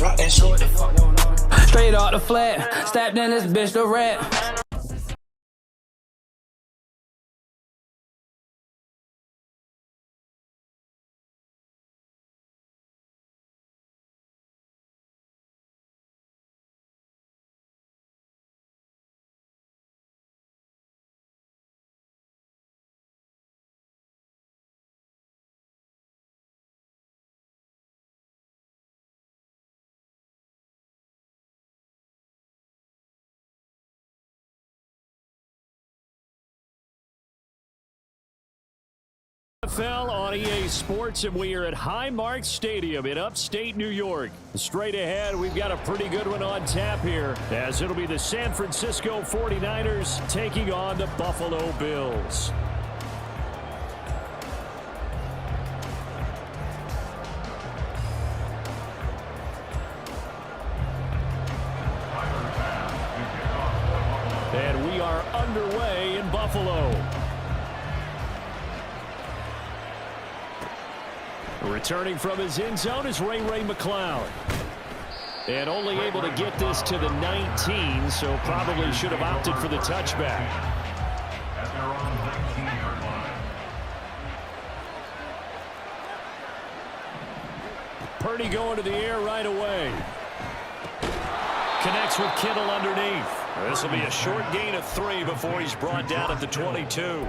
drop that shit. Straight off the flat, stabbed in this bitch the rat. NFL on EA Sports, and we are at Highmark Stadium in upstate New York. Straight ahead, we've got a pretty good one on tap here, as it'll be the San Francisco 49ers taking on the Buffalo Bills. And we are underway in Buffalo. Returning from his end zone is Ray McCloud. And only able to get this to the 19, so probably should have opted for the touchback. Purdy going to the air right away. Connects with Kittle underneath. This will be a short gain of 3 before he's brought down at the 22.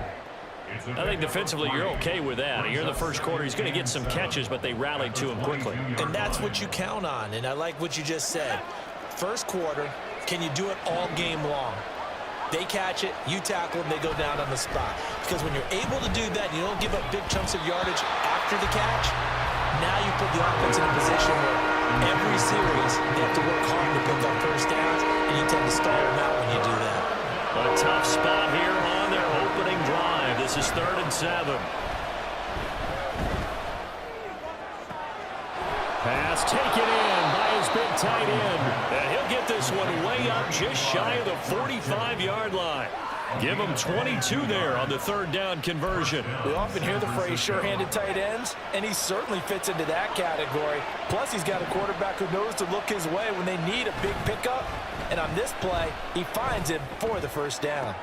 I think defensively you're okay with that. Here in the first quarter, he's going to get some catches, but they rallied to him quickly. And that's what you count on, and I like what you just said. First quarter, can you do it all game long? They catch it, you tackle them, they go down on the spot. Because when you're able to do that, you don't give up big chunks of yardage after the catch, now you put the offense in a position where every series they have to work hard to pick up first downs, and you tend to stall them out when you do that. A tough spot here on their opening drive. This is 3rd and 7. Pass taken in by his big tight end. And he'll get this one way up just shy of the 45-yard line. Give him 22 there on the 3rd down conversion. We often hear the phrase sure-handed tight ends, and he certainly fits into that category. Plus, he's got a quarterback who knows to look his way when they need a big pickup. And on this play, he finds him for the first down.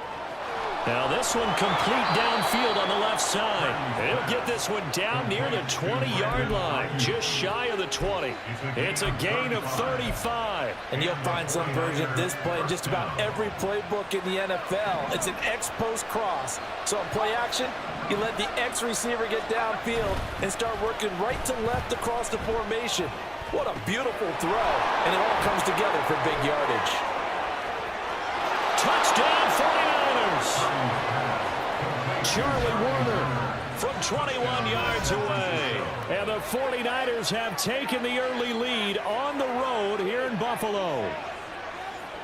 Now this one complete downfield on the left side. He'll get this one down near the 20-yard line, just shy of the 20. It's a gain of 35. And you'll find some version of this play in just about every playbook in the NFL. It's an X-post cross. So in play action, you let the X receiver get downfield and start working right to left across the formation. What a beautiful throw, and it all comes together for big yardage. Touchdown 49ers! Charlie Warner from 21 yards away. And the 49ers have taken the early lead on the road here in Buffalo.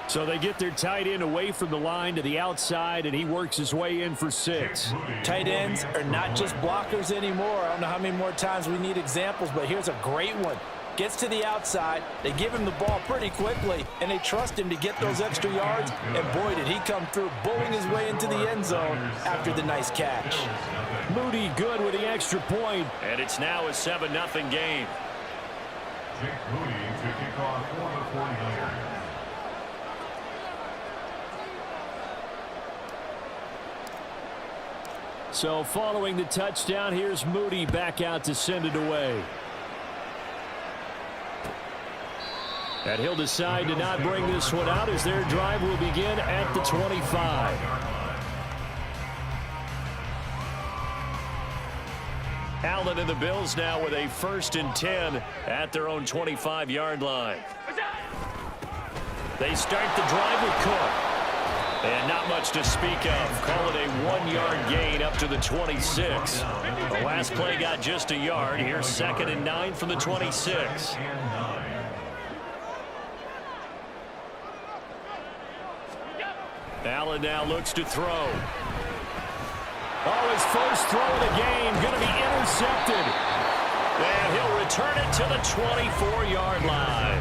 So they get their tight end away from the line to the outside, and he works his way in for 6. Tight ends are not just blockers anymore. I don't know how many more times we need examples, but here's a great one. Gets to the outside, they give him the ball pretty quickly, and they trust him to get those extra yards, and boy, did he come through, bowling his way into the end zone after the nice catch. Moody good with the extra point, and it's now a 7-0 game. Jake Moody to kick off for the 49ers. So following the touchdown, here's Moody back out to send it away. And he'll decide to not bring this one out as their drive will begin at the 25. Allen and the Bills now with a 1st and 10 at their own 25-yard line. They start the drive with Cook. And not much to speak of. Call it a 1-yard gain up to the 26. The last play got just a yard. Here's 2nd and 9 from the 26. Allen now looks to throw. Oh, his first throw of the game going to be intercepted. And he'll return it to the 24-yard line.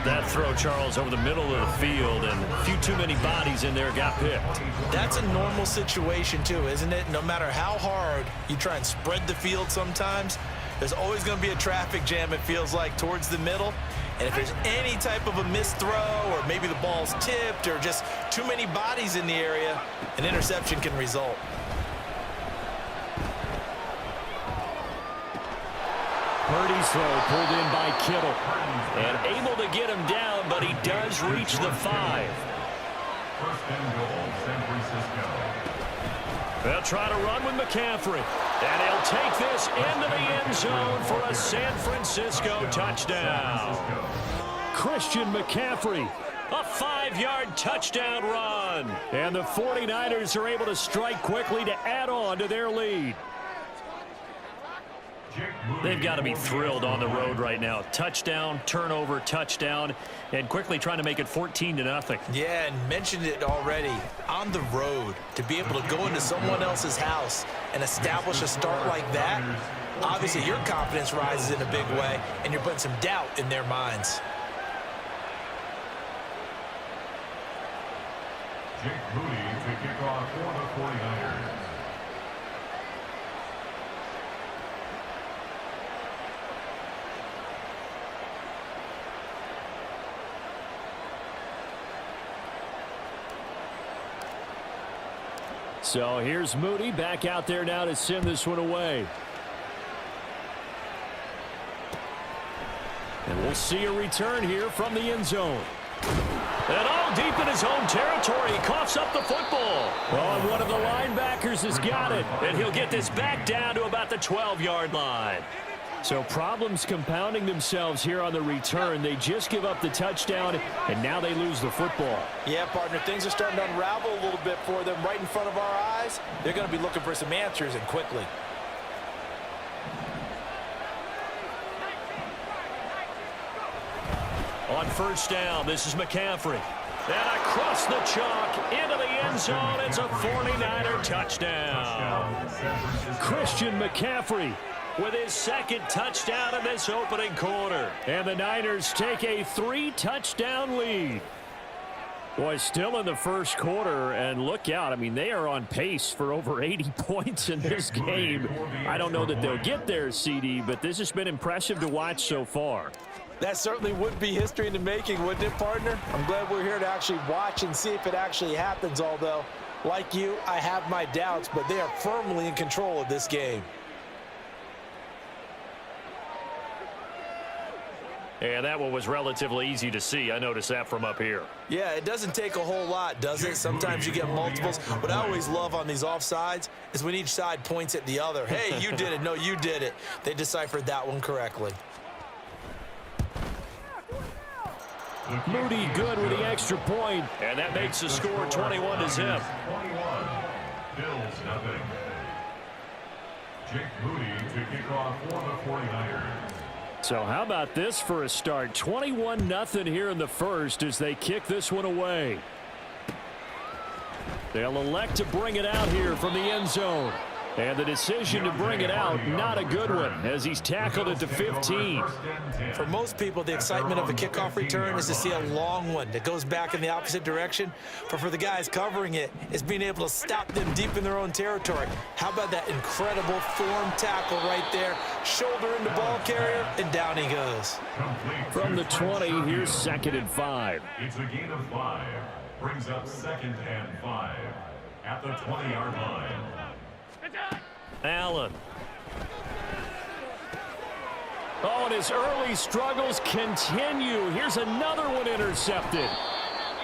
That throw, Charles, over the middle of the field, and a few too many bodies in there got picked. That's a normal situation, too, isn't it? No matter how hard you try and spread the field sometimes, there's always going to be a traffic jam, it feels like, towards the middle. And if there's any type of a missed throw or maybe the ball's tipped or just too many bodies in the area, an interception can result. Purdy's throw pulled in by Kittle. And able to get him down, but he does reach the 5. First and goal, San Francisco. They'll try to run with McCaffrey. And he'll take this into the end zone for a San Francisco touchdown. Christian McCaffrey, a 5-yard touchdown run. And the 49ers are able to strike quickly to add on to their lead. They've got to be thrilled on the road right now. Touchdown, turnover, touchdown, and quickly trying to make it 14-0. Yeah, and mentioned it already. On the road, to be able to go into someone else's house and establish a start like that, obviously your confidence rises in a big way, and you're putting some doubt in their minds. Jake Moody to kick off for the 49ers. So here's Moody back out there now to send this one away. And we'll see a return here from the end zone. And all deep in his own territory, he coughs up the football. Well, and one of the linebackers has got it. And he'll get this back down to about the 12-yard line. So problems compounding themselves here on the return. They just give up the touchdown, and now they lose the football. Yeah, partner, things are starting to unravel a little bit for them right in front of our eyes. They're going to be looking for some answers, and quickly. On first down, this is McCaffrey. And across the chalk into the end zone. It's a 49er touchdown. Christian McCaffrey with his second touchdown in this opening quarter. And the Niners take a 3-touchdown lead. Boy, still in the first quarter, and look out. I mean, they are on pace for over 80 points in this game. I don't know that they'll get there, CD, but this has been impressive to watch so far. That certainly would be history in the making, wouldn't it, partner? I'm glad we're here to actually watch and see if it actually happens, although, like you, I have my doubts, but they are firmly in control of this game. And that one was relatively easy to see. I noticed that from up here. Yeah, it doesn't take a whole lot, does it? Sometimes you get multiples. What I always love on these offsides is when each side points at the other. Hey, you did it. No, you did it. They deciphered that one correctly. Moody good with the extra point, and that makes the score 21-0. 21. Bills nothing. Jake Moody to kick off for the 49ers. So how about this for a start? 21-0 here in the first as they kick this one away. They'll elect to bring it out here from the end zone. And the decision to bring it out, not a good one, as he's tackled it to 15. For most people, the excitement of a kickoff return is to see a long one that goes back in the opposite direction. But for the guys covering it, it's being able to stop them deep in their own territory. How about that incredible form tackle right there? Shoulder into ball carrier, and down he goes. From the 20, here's 2nd and 5. It's a gain of 5. Brings up 2nd and 5 at the 20-yard line. Allen. Oh, and his early struggles continue. Here's another one intercepted.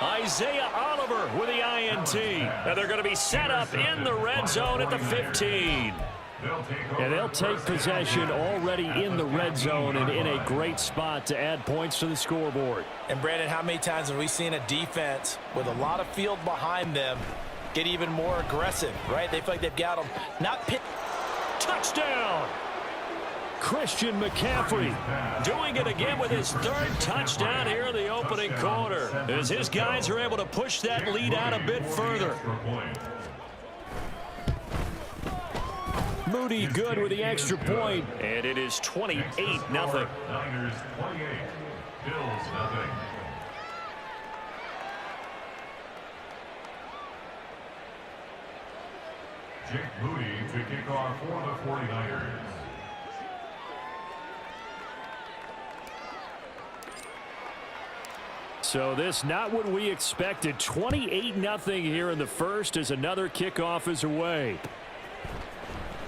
Isaiah Oliver with the INT. And they're going to be set up in the red zone at the 15. And they'll take possession already in the red zone and in a great spot to add points to the scoreboard. And, Brandon, how many times have we seen a defense with a lot of field behind them get even more aggressive, right? They feel like they've got them not pit. Touchdown! Christian McCaffrey doing it again with his 3rd touchdown here in the opening quarter as his guys are able to push that lead out a bit further. Moody good with the extra point, and it is 28-0. Niners 28, Bills nothing. Jake Moody to kick off for the 49ers. So this not what we expected. 28-0 here in the first as another kickoff is away.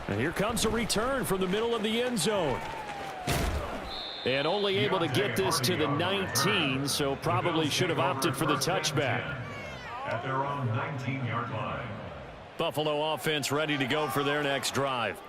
And here comes a return from the middle of the end zone. And only able to get this to the 19, so probably should have opted for the touchback. At their own 19-yard line. Buffalo offense ready to go for their next drive.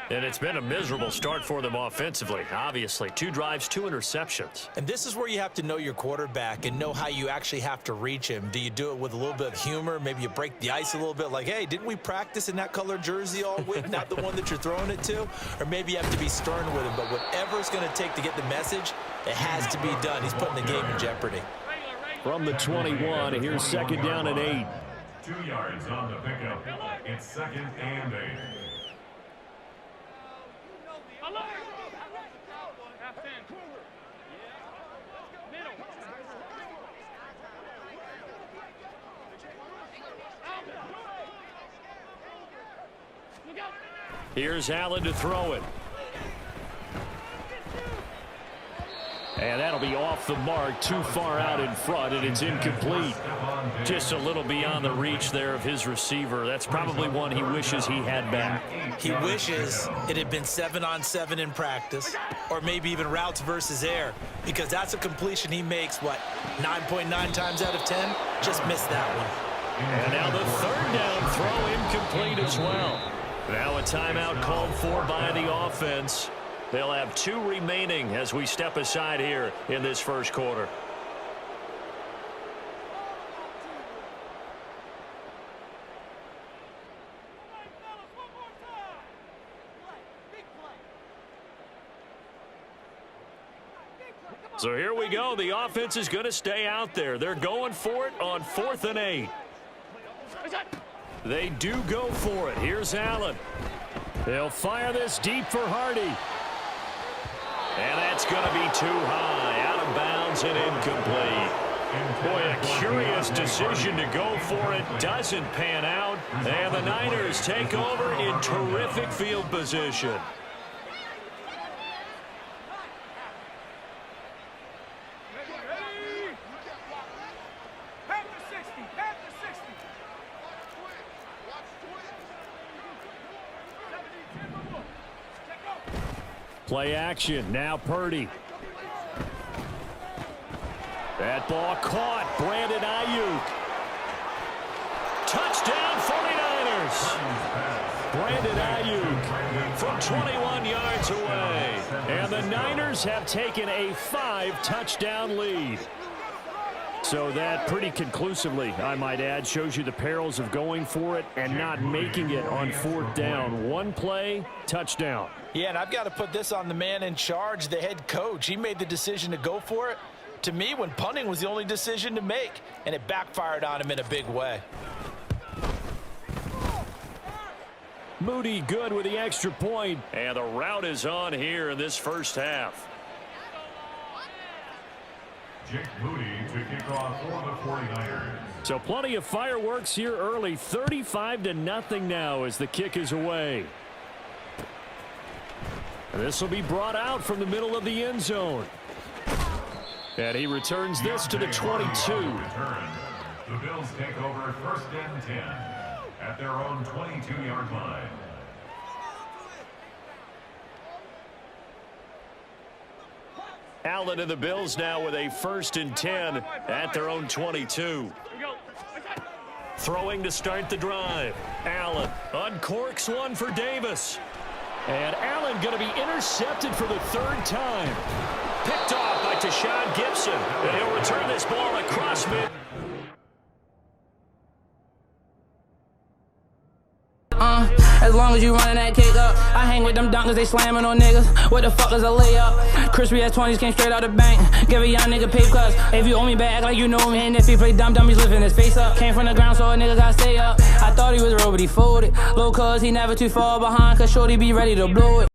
And it's been a miserable start for them offensively, obviously. 2 drives, 2 interceptions. And this is where you have to know your quarterback and know how you actually have to reach him. Do you do it with a little bit of humor? Maybe you break the ice a little bit like, hey, didn't we practice in that color jersey all week? Not the one that you're throwing it to? Or maybe you have to be stern with him. But whatever it's going to take to get the message, it has to be done. He's putting the game in jeopardy. From the 21, here's 2nd down and 8. 2 yards on the pickup. It's 2nd and 8. Here's Allen to throw it. And that'll be off the mark, too far out in front, and it's incomplete. Just a little beyond the reach there of his receiver. That's probably one he wishes he had back. He wishes it had been 7-on-7 in practice, or maybe even routes versus air, because that's a completion he makes, 9.9 times out of 10? Just missed that one. And now the 3rd down throw incomplete as well. Now a timeout called for by the offense. They'll have 2 remaining as we step aside here in this first quarter. So here we go. The offense is going to stay out there. They're going for it on 4th and 8. They do go for it. Here's Allen. They'll fire this deep for Hardy. And that's going to be too high. Out of bounds and incomplete. Boy, a curious decision to go for it. Doesn't pan out. And the Niners take over in terrific field position. Play action. Now Purdy. That ball caught. Brandon Ayuk. Touchdown 49ers. Brandon Ayuk from 21 yards away. And the Niners have taken a 5-touchdown lead. So that pretty conclusively, I might add, shows you the perils of going for it and not making it on 4th down. 1 play, touchdown. Yeah, and I've got to put this on the man in charge, the head coach. He made the decision to go for it. To me, when punting was the only decision to make, and it backfired on him in a big way. Moody good with the extra point. And the route is on here in this first half. Jake Moody to kick off for the 49ers. So plenty of fireworks here early. 35-0 now as the kick is away. This will be brought out from the middle of the end zone. And he returns this to the 22. The Bills take over 1st and 10 at their own 22-yard line. Allen and the Bills now with a 1st and 10 at their own 22. Throwing to start the drive. Allen uncorks one for Davis. And Allen going to be intercepted for the 3rd time. Picked off by Tashawn Gibson. And he'll return this ball across mid. As long as you running that kick up, I hang with them dunkers, they slamming on niggas. What the fuck is a layup? Crispy ass 20s came straight out the bank. Give a young nigga pay cuts. If you owe me back, act like you know me. And if he play dumb, he's lifting his face up. Came from the ground, so a nigga gotta stay up. I thought he was real, but he folded. Low cuz he never too far behind, cause shorty be ready to blow it.